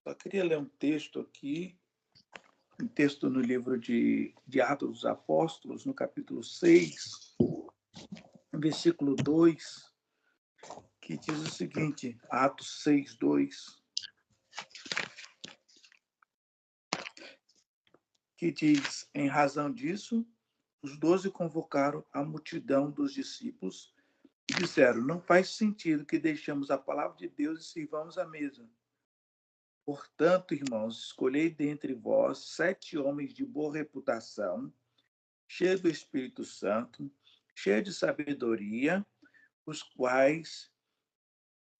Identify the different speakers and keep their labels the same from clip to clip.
Speaker 1: Só queria ler um texto aqui, um texto no livro de Atos dos Apóstolos, no capítulo 6, versículo 2, que diz o seguinte, Atos 6, 2, que diz, em razão disso, os 12 convocaram a multidão dos discípulos e disseram, não faz sentido que deixemos a palavra de Deus e sirvamos a mesa. Portanto, irmãos, escolhei dentre vós 7 homens de boa reputação, cheios do Espírito Santo, cheios de sabedoria, os quais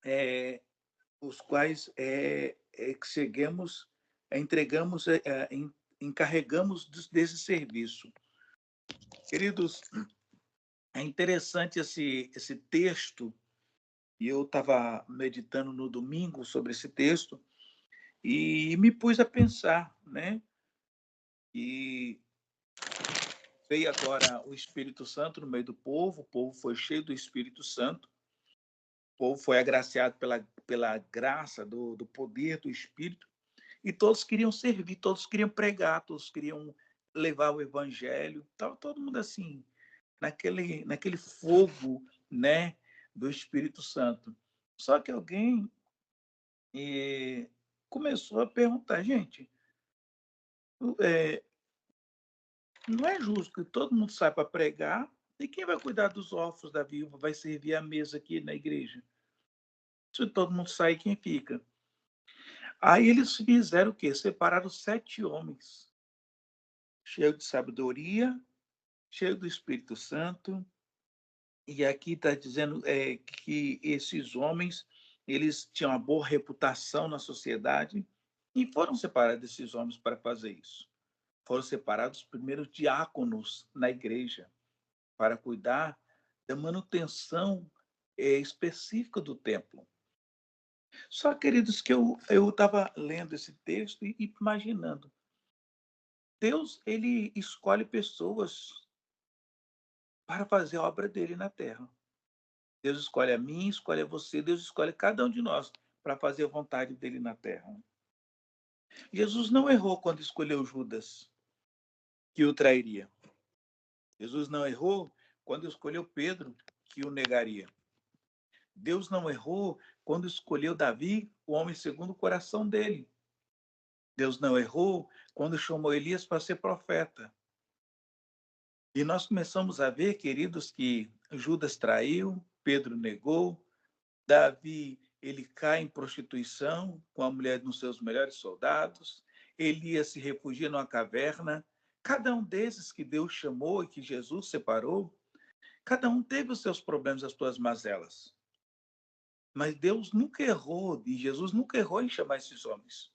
Speaker 1: é, que cheguemos, entregamos, encarregamos desse serviço. Queridos, é interessante esse texto, e eu estava meditando no domingo sobre esse texto, e me pus a pensar, né? E veio agora o Espírito Santo no meio do povo, o povo foi cheio do Espírito Santo, o povo foi agraciado pela graça do poder do Espírito, e todos queriam servir, todos queriam pregar, todos queriam levar o evangelho, estava todo mundo assim, naquele fogo, né, do Espírito Santo. Só que alguém começou a perguntar, gente, é, não é justo que todo mundo saia para pregar, e quem vai cuidar dos órfãos da viúva, vai servir a mesa aqui na igreja? Se todo mundo sai, quem fica? Aí eles fizeram o quê? Separaram 7 homens, cheios de sabedoria, cheios do Espírito Santo, e aqui está dizendo que esses homens, eles tinham uma boa reputação na sociedade, e foram separados esses homens para fazer isso. Foram separados os primeiros diáconos na igreja, para cuidar da manutenção específica do templo. Só, queridos, que eu estava lendo esse texto e imaginando, Deus, ele escolhe pessoas para fazer a obra dele na terra. Deus escolhe a mim, escolhe a você, Deus escolhe cada um de nós para fazer a vontade dele na terra. Jesus não errou quando escolheu Judas, que o trairia. Jesus não errou quando escolheu Pedro, que o negaria. Deus não errou quando escolheu Davi, o homem segundo o coração dele. Deus não errou quando chamou Elias para ser profeta. E nós começamos a ver, queridos, que Judas traiu, Pedro negou, Davi, ele cai em prostituição com a mulher dos seus melhores soldados, Elias se refugia numa caverna. Cada um desses que Deus chamou e que Jesus separou, cada um teve os seus problemas, as suas mazelas. Mas Deus nunca errou, e Jesus nunca errou em chamar esses homens.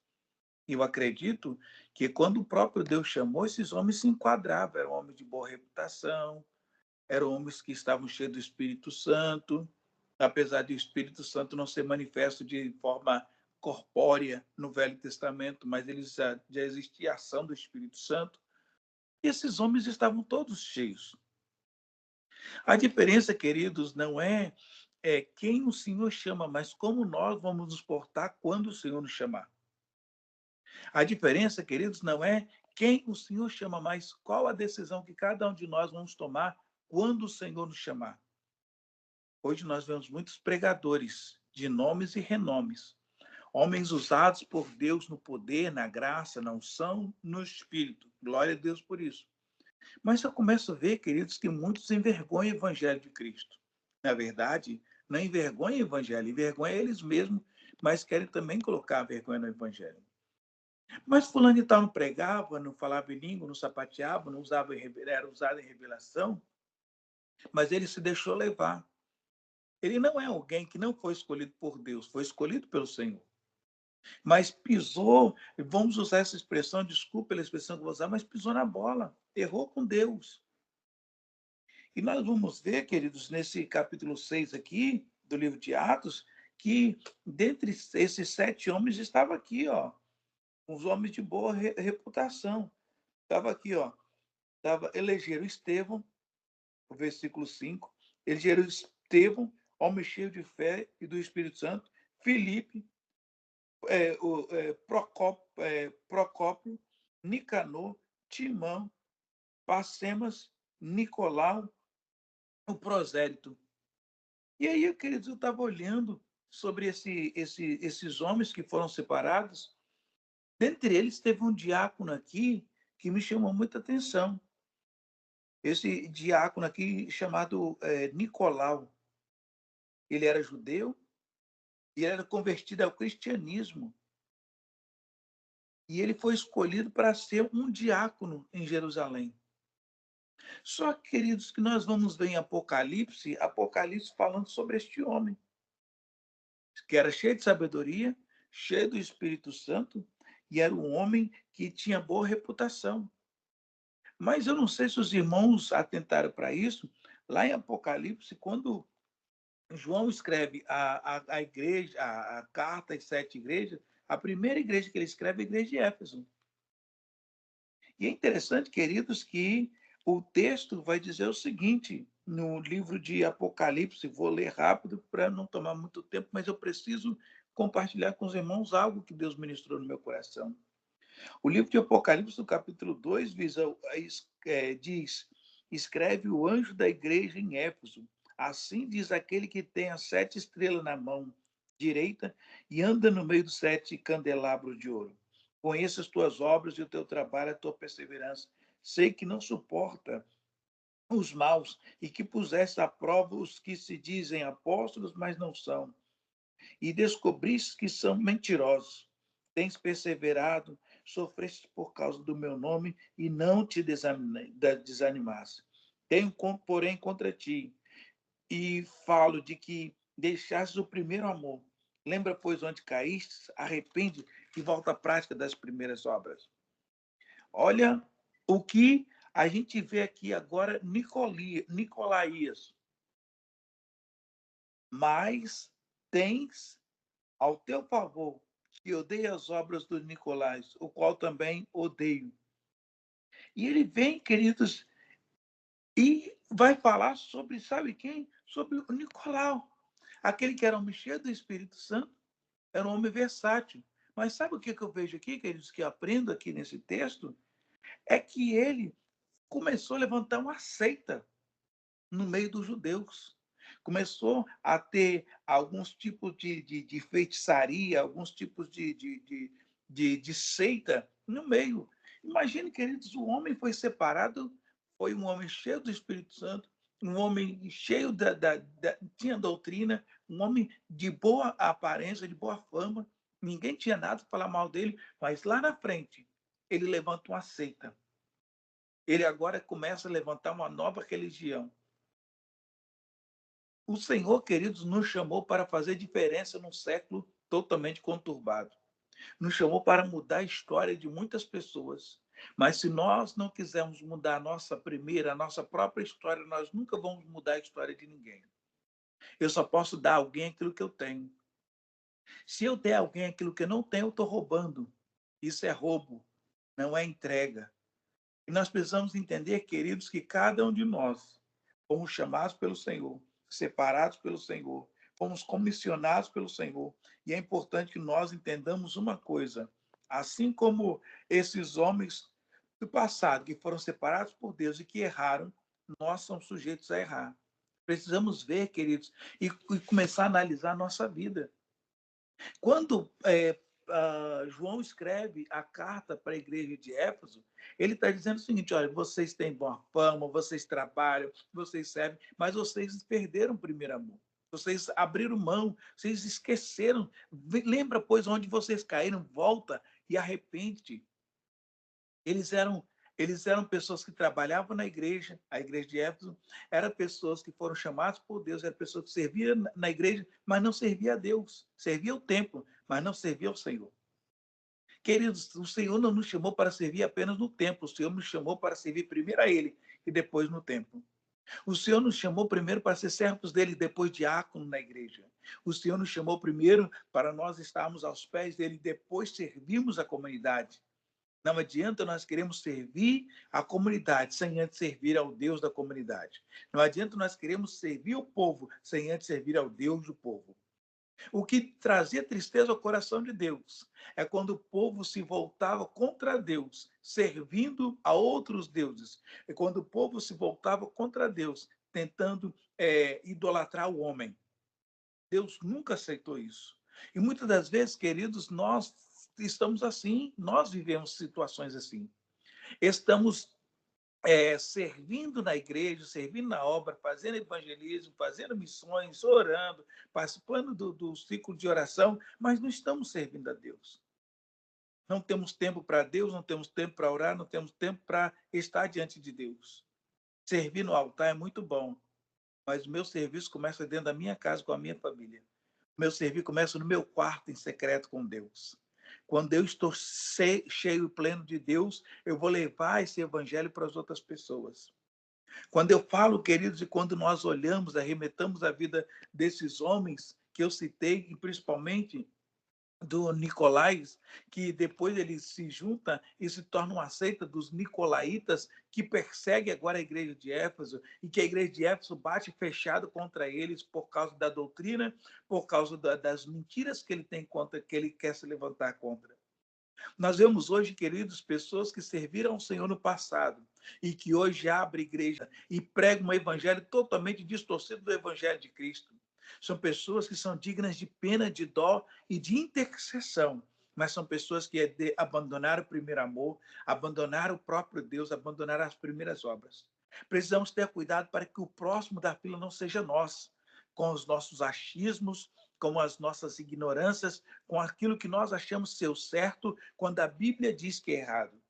Speaker 1: Eu acredito que quando o próprio Deus chamou, esses homens se enquadravam, eram homens de boa reputação, eram homens que estavam cheios do Espírito Santo, apesar de o Espírito Santo não ser manifesto de forma corpórea no Velho Testamento, mas já existia a ação do Espírito Santo, e esses homens estavam todos cheios. A diferença, queridos, não é quem o Senhor chama, mas como nós vamos nos portar quando o Senhor nos chamar. A diferença, queridos, não é quem o Senhor chama, mas qual a decisão que cada um de nós vamos tomar quando o Senhor nos chamar. Hoje nós vemos muitos pregadores de nomes e renomes, homens usados por Deus no poder, na graça, na unção, no Espírito. Glória a Deus por isso. Mas eu começo a ver, queridos, que muitos envergonham o Evangelho de Cristo. Na verdade, não envergonham o Evangelho, envergonham eles mesmos, mas querem também colocar a vergonha no Evangelho. Mas fulano de tal não pregava, não falava em língua, não sapateava, não usava, era usado em revelação, mas ele se deixou levar. Ele não é alguém que não foi escolhido por Deus, foi escolhido pelo Senhor. Mas pisou, vamos usar essa expressão, desculpa pela expressão que eu vou usar, mas pisou na bola, errou com Deus. E nós vamos ver, queridos, nesse capítulo 6 aqui, do livro de Atos, que dentre esses 7 homens estava aqui, ó, uns homens de boa reputação. Estava aqui, ó, elegeram Estevão, o versículo 5, elegeram Estevão, homem cheio de fé e do Espírito Santo, Filipe, Procópio, Nicanor, Timão, Parcemas, Nicolau, o prosélito. E aí, queridos, eu estava olhando sobre esses homens que foram separados. Dentre eles, teve um diácono aqui que me chamou muita atenção. Esse diácono aqui, chamado Nicolau. Ele era judeu e era convertido ao cristianismo. E ele foi escolhido para ser um diácono em Jerusalém. Só, queridos, que nós vamos ver em Apocalipse falando sobre este homem, que era cheio de sabedoria, cheio do Espírito Santo, e era um homem que tinha boa reputação. Mas eu não sei se os irmãos atentaram para isso. Lá em Apocalipse, quando João escreve a igreja, a carta às 7 igrejas, a primeira igreja que ele escreve é a igreja de Éfeso. E é interessante, queridos, que o texto vai dizer o seguinte, no livro de Apocalipse, vou ler rápido para não tomar muito tempo, mas eu preciso compartilhar com os irmãos algo que Deus ministrou no meu coração. O livro de Apocalipse, no capítulo 2, diz, escreve o anjo da igreja em Éfeso. Assim diz aquele que tem as 7 estrelas na mão direita e anda no meio dos 7 candelabros de ouro. Conheço as tuas obras e o teu trabalho, a tua perseverança. Sei que não suporta os maus e que puseste à prova os que se dizem apóstolos, mas não são. E descobriste que são mentirosos. Tens perseverado, sofreste por causa do meu nome e não te desanimaste. Tenho, porém, contra ti e falo de que deixastes o primeiro amor. Lembra, pois, onde caíste, arrepende e volta à prática das primeiras obras. Olha o que a gente vê aqui agora, Nicolaías. Mas tens ao teu favor que odeia as obras do Nicolás, o qual também odeio. E ele vem, queridos, e vai falar sobre, sabe quem? Sobre o Nicolau, aquele que era um cheio do Espírito Santo, era um homem versátil. Mas sabe o que eu vejo aqui, queridos, que eu aprendo aqui nesse texto? É que ele começou a levantar uma seita no meio dos judeus. Começou a ter alguns tipos de feitiçaria, alguns tipos de seita no meio. Imagine, queridos, o homem foi separado, foi um homem cheio do Espírito Santo, um homem cheio tinha doutrina, um homem de boa aparência, de boa fama. Ninguém tinha nada para falar mal dele, mas lá na frente ele levanta uma seita. Ele agora começa a levantar uma nova religião. O Senhor, queridos, nos chamou para fazer diferença num século totalmente conturbado. Nos chamou para mudar a história de muitas pessoas. Mas se nós não quisermos mudar a nossa própria história, nós nunca vamos mudar a história de ninguém. Eu só posso dar a alguém aquilo que eu tenho. Se eu der a alguém aquilo que eu não tenho, eu estou roubando. Isso é roubo, não é entrega. E nós precisamos entender, queridos, que cada um de nós fomos chamados pelo Senhor, separados pelo Senhor, fomos comissionados pelo Senhor. E é importante que nós entendamos uma coisa: assim como esses homens do passado que foram separados por Deus e que erraram, nós somos sujeitos a errar. Precisamos ver, queridos, e começar a analisar a nossa vida. Quando João escreve a carta para a igreja de Éfeso, ele está dizendo o seguinte: olha, vocês têm boa fama, vocês trabalham, vocês servem, mas vocês perderam o primeiro amor. Vocês abriram mão, vocês esqueceram. Lembra, pois, onde vocês caíram, volta e arrepende. Eles eram pessoas que trabalhavam na igreja, a igreja de Éfeso, eram pessoas que foram chamadas por Deus, eram pessoas que serviam na igreja, mas não serviam a Deus, serviam o templo, mas não serviam ao Senhor. Queridos, o Senhor não nos chamou para servir apenas no templo, o Senhor nos chamou para servir primeiro a Ele e depois no templo. O Senhor nos chamou primeiro para ser servos dele, depois diácono na igreja. O Senhor nos chamou primeiro para nós estarmos aos pés dele, depois servirmos a comunidade. Não adianta nós queremos servir a comunidade sem antes servir ao Deus da comunidade. Não adianta nós queremos servir o povo sem antes servir ao Deus do povo. O que trazia tristeza ao coração de Deus é quando o povo se voltava contra Deus, servindo a outros deuses. É quando o povo se voltava contra Deus, tentando idolatrar o homem. Deus nunca aceitou isso. E muitas das vezes, queridos, nós estamos assim, nós vivemos situações assim. Estamos servindo na igreja, servindo na obra, fazendo evangelismo, fazendo missões, orando, participando do ciclo de oração, mas não estamos servindo a Deus. Não temos tempo para Deus, não temos tempo para orar, não temos tempo para estar diante de Deus. Servir no altar é muito bom, mas o meu serviço começa dentro da minha casa, com a minha família. O meu serviço começa no meu quarto, em secreto com Deus. Quando eu estou cheio e pleno de Deus, eu vou levar esse evangelho para as outras pessoas. Quando eu falo, queridos, e quando nós olhamos, arremetamos a vida desses homens que eu citei, e principalmente do Nicolais, que depois ele se junta e se torna uma seita dos nicolaítas, que persegue agora a igreja de Éfeso, e que a igreja de Éfeso bate fechado contra eles por causa da doutrina, por causa das mentiras que ele tem contra, que ele quer se levantar contra. Nós vemos hoje, queridos, pessoas que serviram ao Senhor no passado e que hoje abrem igreja e pregam um evangelho totalmente distorcido do evangelho de Cristo. São pessoas que são dignas de pena, de dó e de intercessão, mas são pessoas que abandonaram o primeiro amor, abandonaram o próprio Deus, abandonaram as primeiras obras. Precisamos ter cuidado para que o próximo da fila não seja nós, com os nossos achismos, com as nossas ignorâncias, com aquilo que nós achamos ser o certo, quando a Bíblia diz que é errado.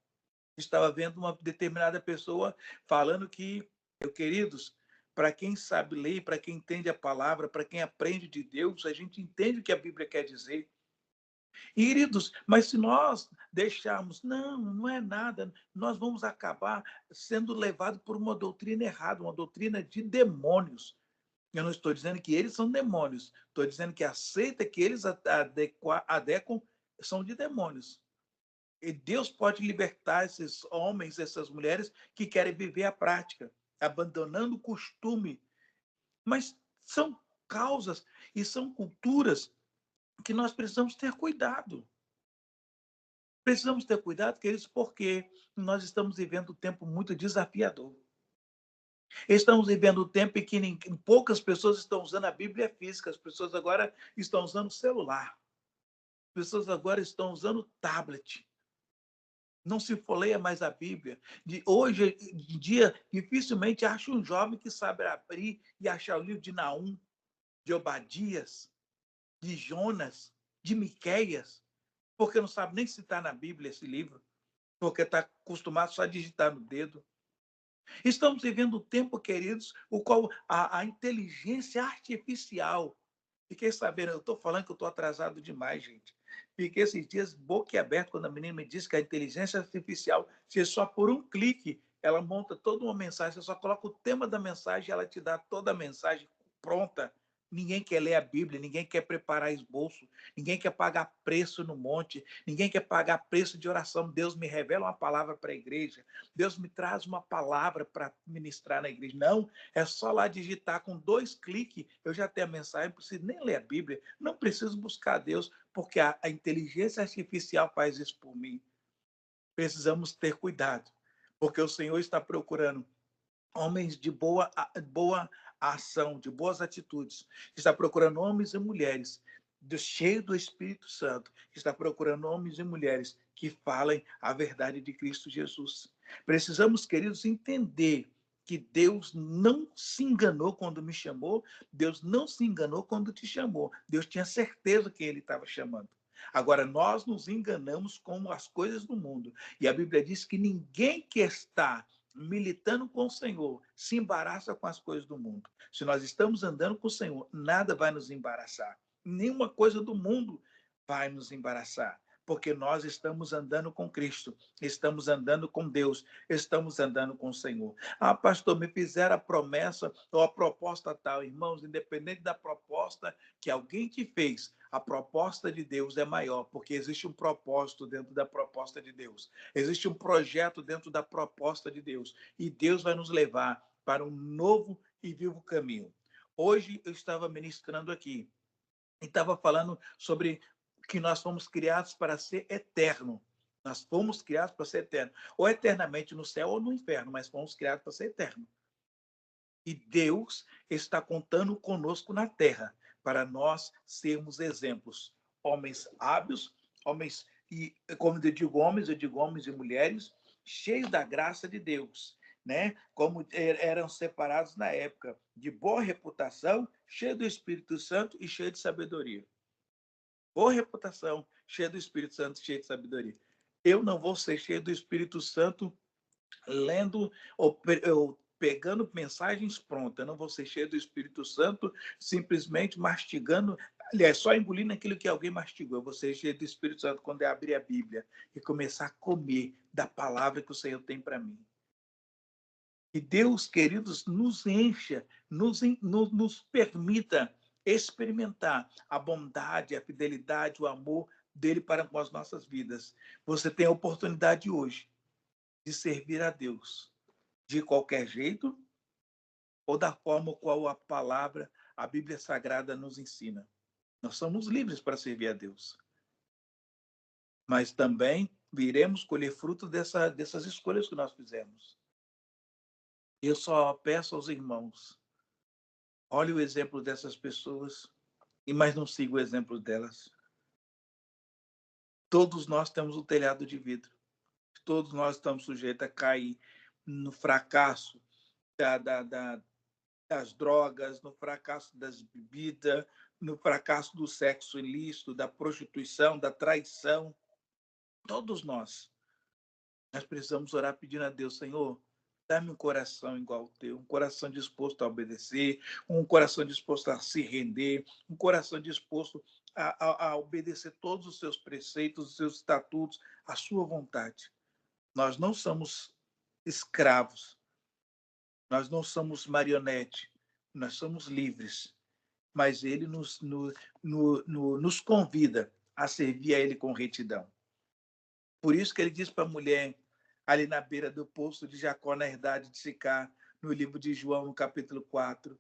Speaker 1: Estava vendo uma determinada pessoa falando que, meus queridos, para quem sabe ler, para quem entende a palavra, para quem aprende de Deus, a gente entende o que a Bíblia quer dizer. E, queridos, mas se nós deixarmos, não é nada, nós vamos acabar sendo levados por uma doutrina errada, uma doutrina de demônios. Eu não estou dizendo que eles são demônios. Estou dizendo que a seita que eles adequam são de demônios. E Deus pode libertar esses homens, essas mulheres que querem viver a prática, abandonando o costume. Mas são causas e são culturas que nós precisamos ter cuidado. Precisamos ter cuidado, queridos, porque nós estamos vivendo um tempo muito desafiador. Estamos vivendo um tempo em que poucas pessoas estão usando a Bíblia física, as pessoas agora estão usando celular, as pessoas agora estão usando tablet. Não se folheia mais a Bíblia. Hoje em dia, dificilmente acha um jovem que sabe abrir e achar o livro de Naum, de Obadias, de Jonas, de Miqueias, porque não sabe nem se está na Bíblia esse livro, porque está acostumado só a digitar no dedo. Estamos vivendo um tempo, queridos, o qual a inteligência artificial. Fiquei sabendo, eu estou falando que eu estou atrasado demais, gente. Fiquei esses dias boquiaberto quando a menina me disse que a inteligência artificial, se só por um clique, ela monta toda uma mensagem, você só coloca o tema da mensagem e ela te dá toda a mensagem pronta. Ninguém quer ler a Bíblia, ninguém quer preparar esboço, ninguém quer pagar preço no monte, ninguém quer pagar preço de oração. Deus me revela uma palavra para a igreja, Deus me traz uma palavra para ministrar na igreja. Não, é só lá digitar com 2 cliques, eu já tenho a mensagem, não preciso nem ler a Bíblia, não preciso buscar Deus, porque a inteligência artificial faz isso por mim. Precisamos ter cuidado, porque o Senhor está procurando homens de boa ação, de boas atitudes. Está procurando homens e mulheres cheios do Espírito Santo. Está procurando homens e mulheres que falem a verdade de Cristo Jesus. Precisamos, queridos, entender que Deus não se enganou quando me chamou, Deus não se enganou quando te chamou. Deus tinha certeza que ele estava chamando. Agora, nós nos enganamos com as coisas do mundo. E a Bíblia diz que ninguém que está militando com o Senhor se embaraça com as coisas do mundo. Se nós estamos andando com o Senhor, nada vai nos embaraçar. Nenhuma coisa do mundo vai nos embaraçar, porque nós estamos andando com Cristo, estamos andando com Deus, estamos andando com o Senhor. Ah, pastor, me fizeram a promessa ou a proposta tal. Irmãos, independente da proposta que alguém te fez, a proposta de Deus é maior, porque existe um propósito dentro da proposta de Deus. Existe um projeto dentro da proposta de Deus. E Deus vai nos levar para um novo e vivo caminho. Hoje eu estava ministrando aqui e estava falando sobre que nós fomos criados para ser eterno. Nós fomos criados para ser eterno. Ou eternamente no céu ou no inferno, mas fomos criados para ser eterno. E Deus está contando conosco na terra, para nós sermos exemplos. Homens hábeis, homens, e como eu digo homens e mulheres, cheios da graça de Deus, né? Como eram separados na época, de boa reputação, cheio do Espírito Santo e cheio de sabedoria. Boa reputação, cheio do Espírito Santo, cheio de sabedoria. Eu não vou ser cheio do Espírito Santo lendo ou pegando mensagens prontas. Eu não vou ser cheio do Espírito Santo simplesmente mastigando, aliás, só engolindo aquilo que alguém mastigou. Eu vou ser cheio do Espírito Santo quando eu abrir a Bíblia e começar a comer da palavra que o Senhor tem para mim. Que Deus, queridos, nos encha, nos permita experimentar a bondade, a fidelidade, o amor dele para com as nossas vidas. Você tem a oportunidade hoje de servir a Deus de qualquer jeito ou da forma qual a palavra, a Bíblia Sagrada nos ensina. Nós somos livres para servir a Deus, mas também viremos colher fruto dessas escolhas que nós fizemos. Eu só peço aos irmãos, olhe o exemplo dessas pessoas, mas não siga o exemplo delas. Todos nós temos um telhado de vidro. Todos nós estamos sujeitos a cair no fracasso das drogas, no fracasso das bebidas, no fracasso do sexo ilícito, da prostituição, da traição. Todos nós. Nós precisamos orar pedindo a Deus, Senhor, dá-me um coração igual ao teu, um coração disposto a obedecer, um coração disposto a se render, um coração disposto a obedecer todos os seus preceitos, os seus estatutos, a sua vontade. Nós não somos escravos, nós não somos marionete, nós somos livres, mas ele nos convida a servir a ele com retidão. Por isso que ele diz para a mulher, ali na beira do poço de Jacó, na herdade de Sicar, no livro de João, no capítulo 4,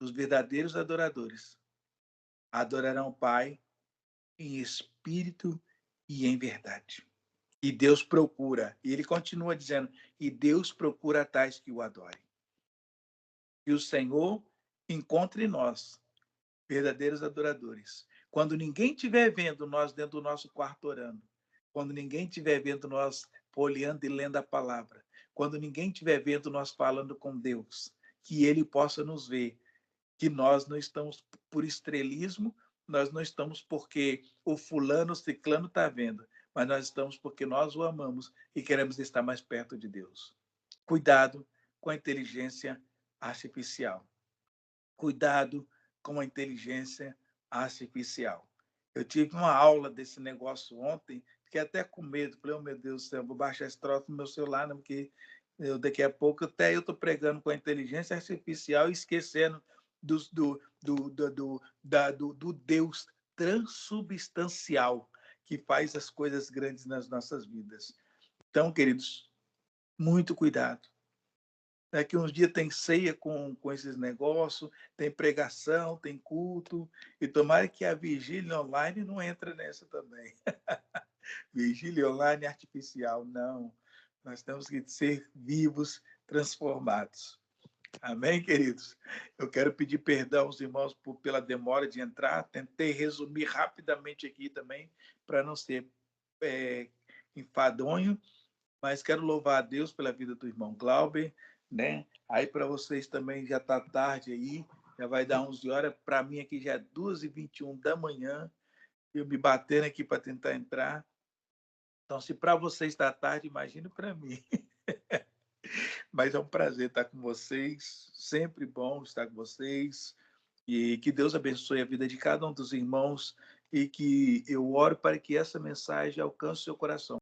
Speaker 1: os verdadeiros adoradores adorarão o Pai em espírito e em verdade. E Deus procura, e ele continua dizendo, e Deus procura tais que o adorem. E o Senhor encontre em nós verdadeiros adoradores. Quando ninguém estiver vendo nós dentro do nosso quarto orando, quando ninguém estiver vendo nós folheando e lendo a palavra, quando ninguém estiver vendo nós falando com Deus, que Ele possa nos ver, que nós não estamos por estrelismo, nós não estamos porque o fulano, o ciclano está vendo, mas nós estamos porque nós o amamos e queremos estar mais perto de Deus. Cuidado com a inteligência artificial. Cuidado com a inteligência artificial. Eu tive uma aula desse negócio ontem, fiquei até com medo. Falei, oh, meu Deus do céu, vou baixar esse troço no meu celular, não, porque daqui a pouco até eu estou pregando com a inteligência artificial e esquecendo do Deus transubstancial que faz as coisas grandes nas nossas vidas. Então, queridos, muito cuidado. Daqui uns dias tem ceia com esses negócios, tem pregação, tem culto, e tomara que a vigília online não entre nessa também. Vigília online artificial, não. Nós temos que ser vivos, transformados. Amém, queridos? Eu quero pedir perdão aos irmãos pela demora de entrar. Tentei resumir rapidamente aqui também, para não ser enfadonho, mas quero louvar a Deus pela vida do irmão Glauber, né? Aí para vocês também já está tarde aí, já vai dar 11 horas. Para mim aqui já é 2h21 da manhã, eu me batendo aqui para tentar entrar. Então, se para vocês está tarde, imagina para mim. Mas é um prazer estar com vocês, sempre bom estar com vocês. E que Deus abençoe a vida de cada um dos irmãos e que eu oro para que essa mensagem alcance o seu coração.